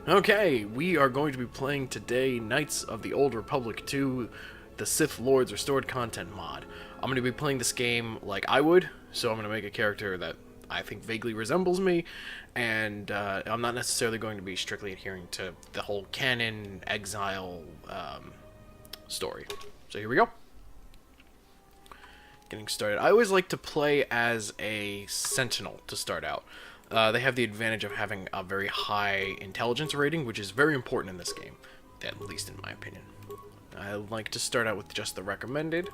Okay, we are going to be playing today Knights of the Old Republic 2, the Sith Lords Restored Content mod. I'm going to be playing this game like I would, so I'm going to make a character that I think vaguely resembles me, and I'm not necessarily going to be strictly adhering to the whole canon, exile story. So here we go. Getting started. I always like to play as a sentinel to start out. They have the advantage of having a very high intelligence rating, which is very important in this game, at least in my opinion. I like to start out with just the recommended,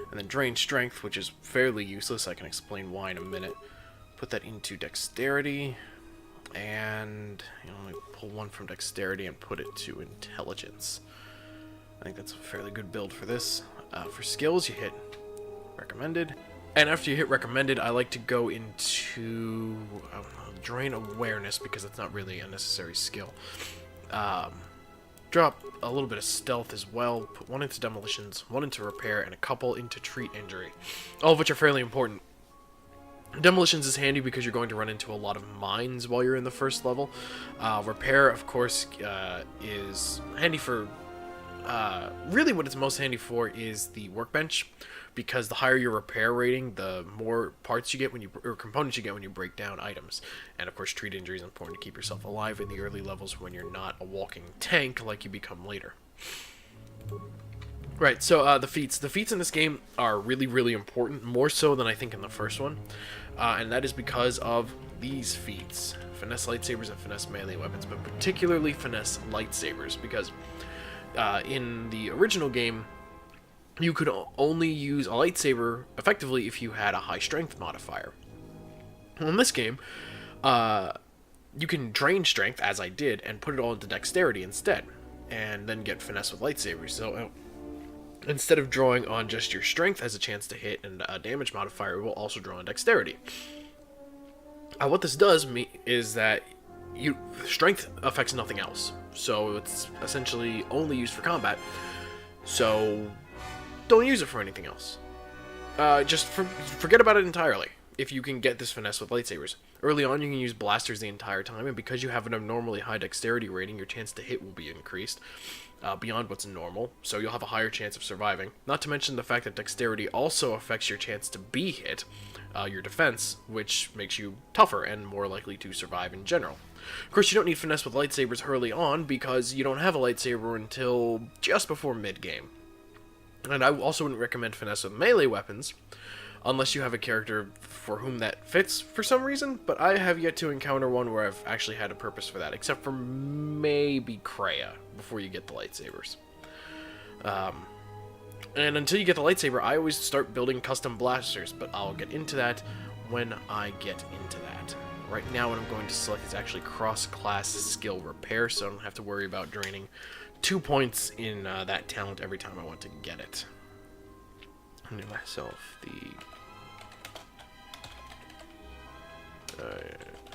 and then drain strength, which is fairly useless. I can explain why in a minute. Put that into dexterity, and let me pull one from dexterity and put it to intelligence. I think that's a fairly good build for this. For skills, you hit recommended. And after you hit recommended, I like to go into drain awareness, because it's not really a necessary skill. Drop a little bit of stealth as well. Put one into demolitions, one into repair, and a couple into treat injury. All of which are fairly important. Demolitions is handy because you're going to run into a lot of mines while you're in the first level. Repair, of course, is handy for... really what it's most handy for is the workbench, because the higher your repair rating, the more parts you get or components you get when you break down items. And of course, treat injury is important to keep yourself alive in the early levels when you're not a walking tank like you become later. Right, so the feats. The feats in this game are really, really important, more so than I think in the first one. And that is because of these feats. Finesse lightsabers and finesse melee weapons, but particularly finesse lightsabers, because in the original game, you could only use a lightsaber effectively if you had a high strength modifier. In this game, you can drain strength, as I did, and put it all into dexterity instead, and then get finesse with lightsabers. So instead of drawing on just your strength as a chance to hit and a damage modifier, it will also draw on dexterity. What this does is that strength affects nothing else, so it's essentially only used for combat. So don't use it for anything else. Just forget about it entirely if you can get this finesse with lightsabers. Early on, you can use blasters the entire time, and because you have an abnormally high dexterity rating, your chance to hit will be increased beyond what's normal, so you'll have a higher chance of surviving. Not to mention the fact that dexterity also affects your chance to be hit, your defense, which makes you tougher and more likely to survive in general. Of course, you don't need finesse with lightsabers early on, because you don't have a lightsaber until just before mid-game. And I also wouldn't recommend finesse with melee weapons, unless you have a character for whom that fits for some reason, but I have yet to encounter one where I've actually had a purpose for that, except for maybe Kreia, before you get the lightsabers. And until you get the lightsaber, I always start building custom blasters, but I'll get into that when I get into that. Right now, what I'm going to select is actually cross-class skill repair, so I don't have to worry about draining 2 points in that talent every time I want to get it. I'll do myself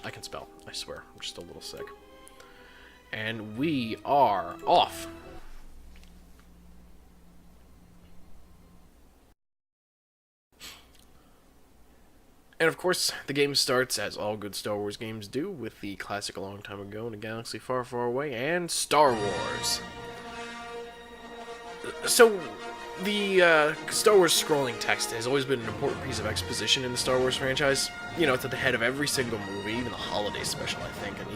I can spell, I swear. I'm just a little sick. And we are off. And of course, the game starts, as all good Star Wars games do, with the classic A Long Time Ago in a Galaxy Far, Far Away, and Star Wars. So, the Star Wars scrolling text has always been an important piece of exposition in the Star Wars franchise. It's at the head of every single movie, even the holiday special, I think, and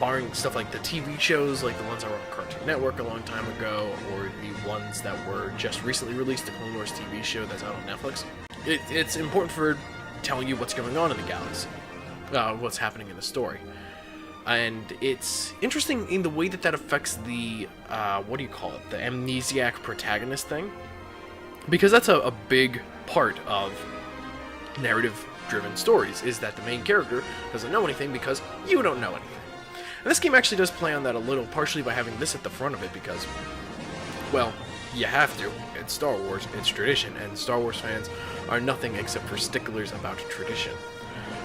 barring stuff like the TV shows, like the ones that were on Cartoon Network a long time ago, or the ones that were just recently released, the Clone Wars TV show that's out on Netflix. It's important for telling you what's going on in the galaxy, what's happening in the story. And it's interesting in the way that affects the, what do you call it, the amnesiac protagonist thing. Because that's a big part of narrative-driven stories, is that the main character doesn't know anything because you don't know anything. And this game actually does play on that a little, partially by having this at the front of it, because, well, you have to. It's Star Wars, it's tradition, and Star Wars fans are nothing except for sticklers about tradition.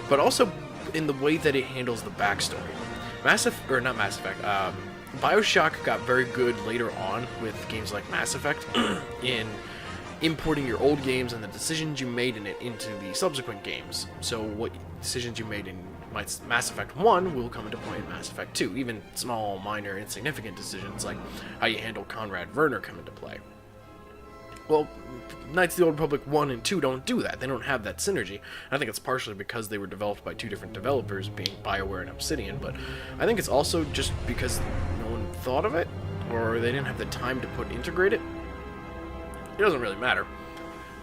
But also in the way that it handles the backstory. BioShock got very good later on with games like Mass Effect in importing your old games and the decisions you made in it into the subsequent games. So what decisions you made in Mass Effect 1 will come into play in Mass Effect 2. Even small, minor, insignificant decisions like how you handle Conrad Werner come into play. Well, Knights of the Old Republic 1 and 2 don't do that. They don't have that synergy. I think it's partially because they were developed by two different developers, being BioWare and Obsidian, but I think it's also just because no one thought of it, or they didn't have the time to integrate it. It doesn't really matter,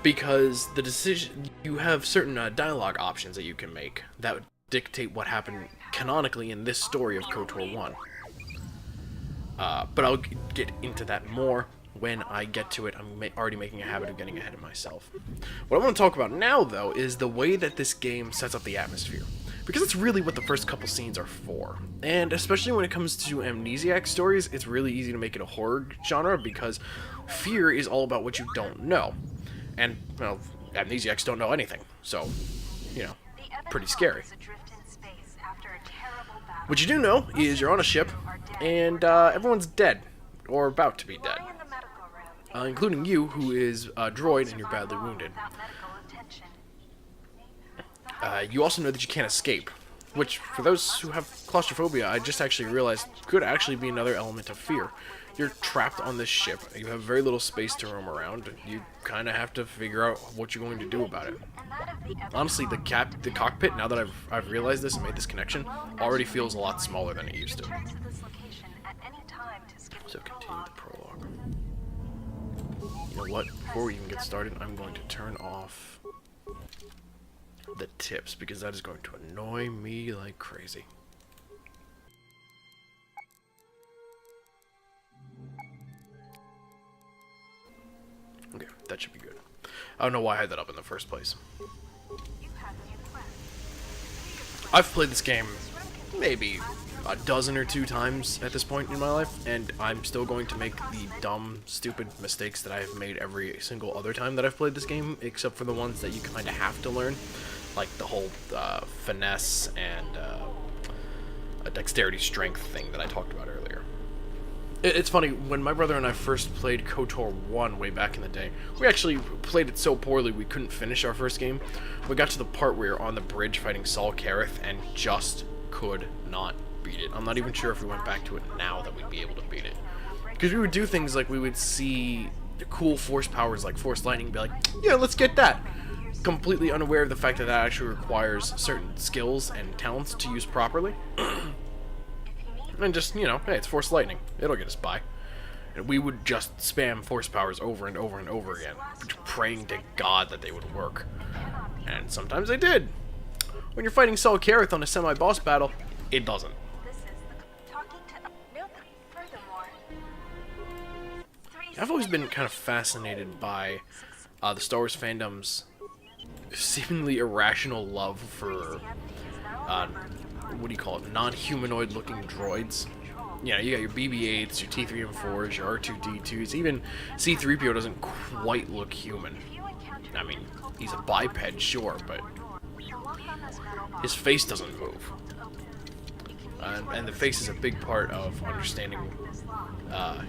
because the decision, you have certain dialogue options that you can make that would dictate what happened canonically in this story of KOTOR 1. But I'll get into that more when I get to it. I'm already making a habit of getting ahead of myself. What I want to talk about now, though, is the way that this game sets up the atmosphere. Because it's really what the first couple scenes are for. And especially when it comes to amnesiac stories, it's really easy to make it a horror genre, because fear is all about what you don't know. And, well, amnesiacs don't know anything. So, you know, pretty scary. What you do know is you're on a ship, and everyone's dead. Or about to be dead. Including you, who is a droid, and you're badly wounded. You also know that you can't escape, which, for those who have claustrophobia, I just actually realized could actually be another element of fear. You're trapped on this ship, you have very little space to roam around, and you kind of have to figure out what you're going to do about it. Honestly, the cockpit, now that I've realized this and made this connection, already feels a lot smaller than it used to. So continue the prologue. You know what? Before we even get started, I'm going to turn off the tips, because that is going to annoy me like crazy. Okay, that should be good. I don't know why I had that up in the first place. I've played this game maybe a dozen or two times at this point in my life, and I'm still going to make the dumb, stupid mistakes that I've made every single other time that I've played this game, except for the ones that you kind of have to learn, like the whole finesse and a dexterity strength thing that I talked about earlier. It's funny, when my brother and I first played KOTOR 1 way back in the day, we actually played it so poorly we couldn't finish our first game. We got to the part where we were on the bridge fighting Saul Kareth and just could not beat it. I'm not even sure if we went back to it now that we'd be able to beat it. Because we would do things like we would see cool force powers like Force Lightning and be like, yeah, let's get that. Completely unaware of the fact that that actually requires certain skills and talents to use properly. And just, you know, hey, it's Force Lightning. It'll get us by. And we would just spam force powers over and over and over again, praying to God that they would work. And sometimes they did. When you're fighting Saul Kareth on a semi-boss battle, it doesn't. I've always been kind of fascinated by the Star Wars fandom's seemingly irrational love for what do you call it, non-humanoid looking droids. Yeah, you got your BB-8s, your T3M4s, your R2-D2s, even C-3PO doesn't quite look human. I mean, he's a biped, sure, but his face doesn't move. And the face is a big part of understanding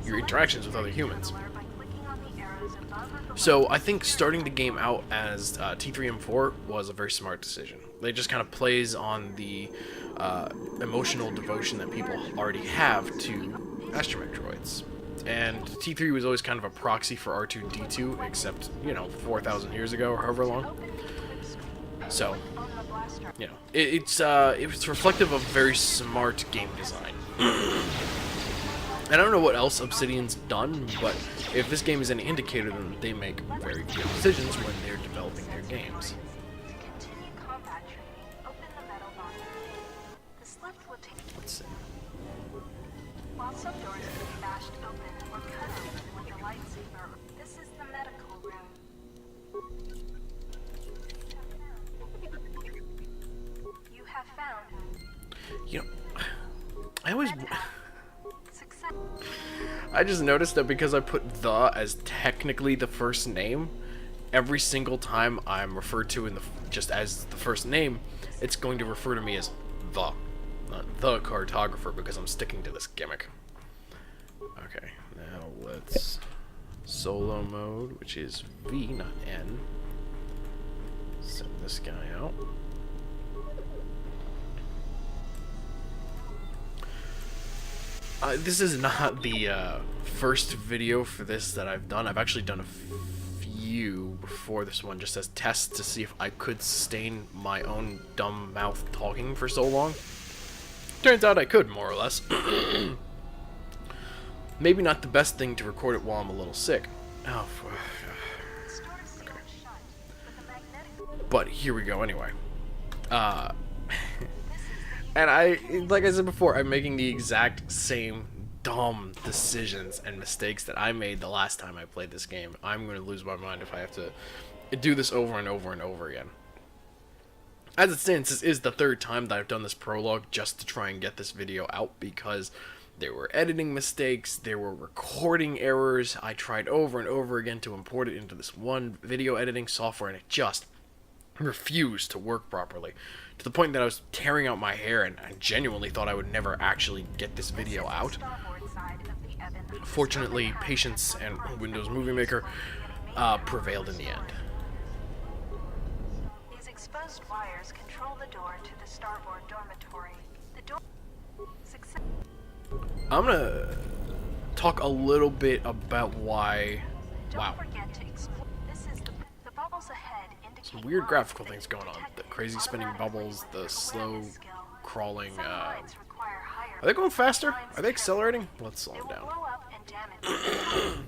your interactions with other humans. So I think starting the game out as T3M4 was a very smart decision. It just kind of plays on the emotional devotion that people already have to astromech droids. And T3 was always kind of a proxy for R2-D2, except, you know, 4,000 years ago or however long. So, you know, it's reflective of very smart game design. And I don't know what else Obsidian's done, but if this game is any indicator, then they make very good decisions when they're developing their games. Let's see. While some doors can be bashed open or cut open with a lightsaber, this is the medical room. You have found. You know, I just noticed that because I put the as technically the first name, every single time I'm referred to just as the first name, it's going to refer to me as the, not the cartographer, because I'm sticking to this gimmick. Okay, now let's solo mode, which is V, not N. Send this guy out. This is not the first video for this that I've done. I've actually done a few before this one, just as tests to see if I could sustain my own dumb mouth talking for so long. Turns out I could, more or less. Maybe not the best thing to record it while I'm a little sick. Oh, okay. But here we go anyway. And like I said before, I'm making the exact same dumb decisions and mistakes that I made the last time I played this game. I'm going to lose my mind if I have to do this over and over and over again. As it stands, this is the third time that I've done this prologue just to try and get this video out, because there were editing mistakes, there were recording errors. I tried over and over again to import it into this one video editing software, and it just refused to work properly, to the point that I was tearing out my hair, and I genuinely thought I would never actually get this video out. Fortunately, patience and Windows Movie Maker prevailed in the end. These exposed wires control the door to the starboard dormitory. The door success. I'm gonna talk a little bit about why. Wow. Don't forget to explore. This is the bubbles ahead indicate Some weird lines graphical that things you going on. detect The crazy spinning automatically bubbles, with the your slow awareness skill. crawling. Some lines require higher. Are they going faster? lines Are they can- accelerating? Let's slow They them will down. blow up and damage.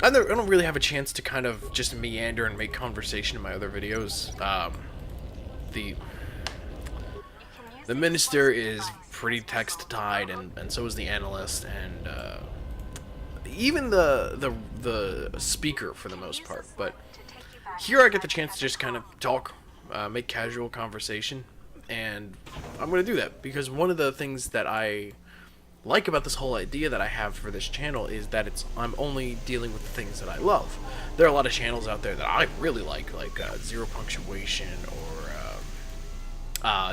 I don't really have a chance to kind of just meander and make conversation in my other videos. The minister is pretty text-tied, and so is the analyst, and even the speaker for the most part. But here I get the chance to just kind of talk, make casual conversation, and I'm going to do that because one of the things that I like about this whole idea that I have for this channel is that I'm only dealing with the things that I love. There are a lot of channels out there that I really like Zero Punctuation or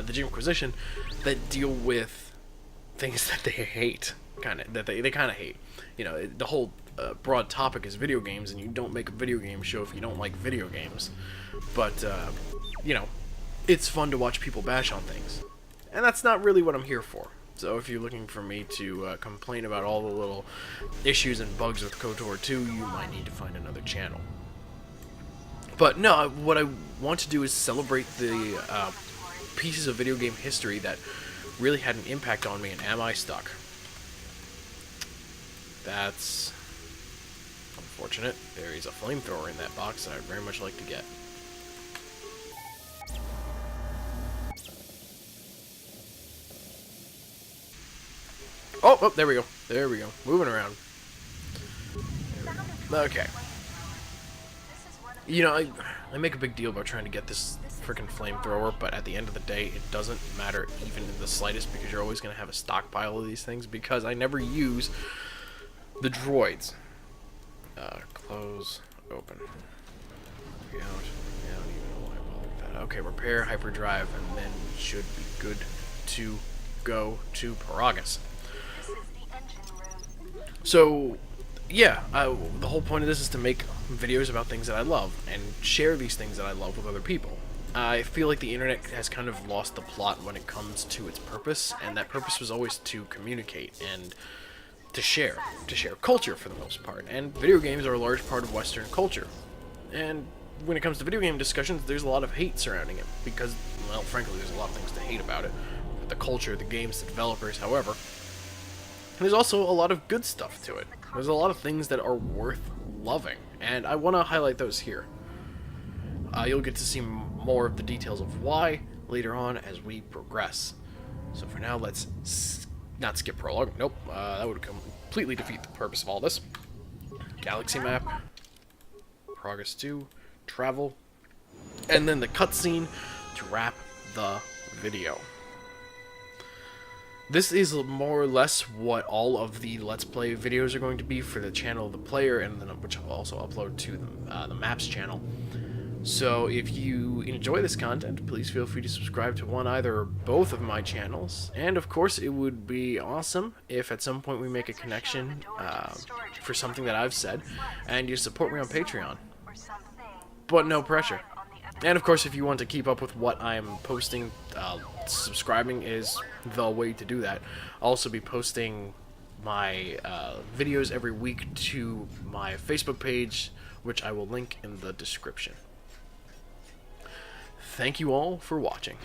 the Jim Inquisition, that deal with things that they hate, that they kind of hate. You know, the whole broad topic is video games, and you don't make a video game show if you don't like video games. But you know, it's fun to watch people bash on things, and that's not really what I'm here for. So if you're looking for me to complain about all the little issues and bugs with KOTOR 2, you might need to find another channel. But no, what I want to do is celebrate the pieces of video game history that really had an impact on me, and am I stuck? That's unfortunate. There is a flamethrower in that box that I'd very much like to get. Oh, there we go. There we go. Moving around. Okay. You know, I make a big deal about trying to get this freaking flamethrower, but at the end of the day, it doesn't matter even in the slightest, because you're always going to have a stockpile of these things, because I never use the droids. Close, open. Out. I don't even know why I bothered that. Okay, repair, hyperdrive, and then we should be good to go to Paragus. So, yeah, the whole point of this is to make videos about things that I love, and share these things that I love with other people. I feel like the internet has kind of lost the plot when it comes to its purpose, and that purpose was always to communicate and to share culture for the most part. And video games are a large part of Western culture. And when it comes to video game discussions, there's a lot of hate surrounding it, because, well, frankly, there's a lot of things to hate about it. The culture, the games, the developers, however. And there's also a lot of good stuff to it. There's a lot of things that are worth loving, and I want to highlight those here. You'll get to see more of the details of why later on as we progress. So for now, let's not skip prologue. Nope, that would completely defeat the purpose of all this. Galaxy map, Progress 2, travel, and then the cutscene to wrap the video. This is more or less what all of the Let's Play videos are going to be for the channel of the player, and then which I'll also upload to the Maps channel. So if you enjoy this content, please feel free to subscribe to one, either or both of my channels. And of course, it would be awesome if at some point we make a connection for something that I've said, and you support me on Patreon. But no pressure. And of course, if you want to keep up with what I'm posting, subscribing is the way to do that. I'll also be posting my videos every week to my Facebook page, which I will link in the description. Thank you all for watching.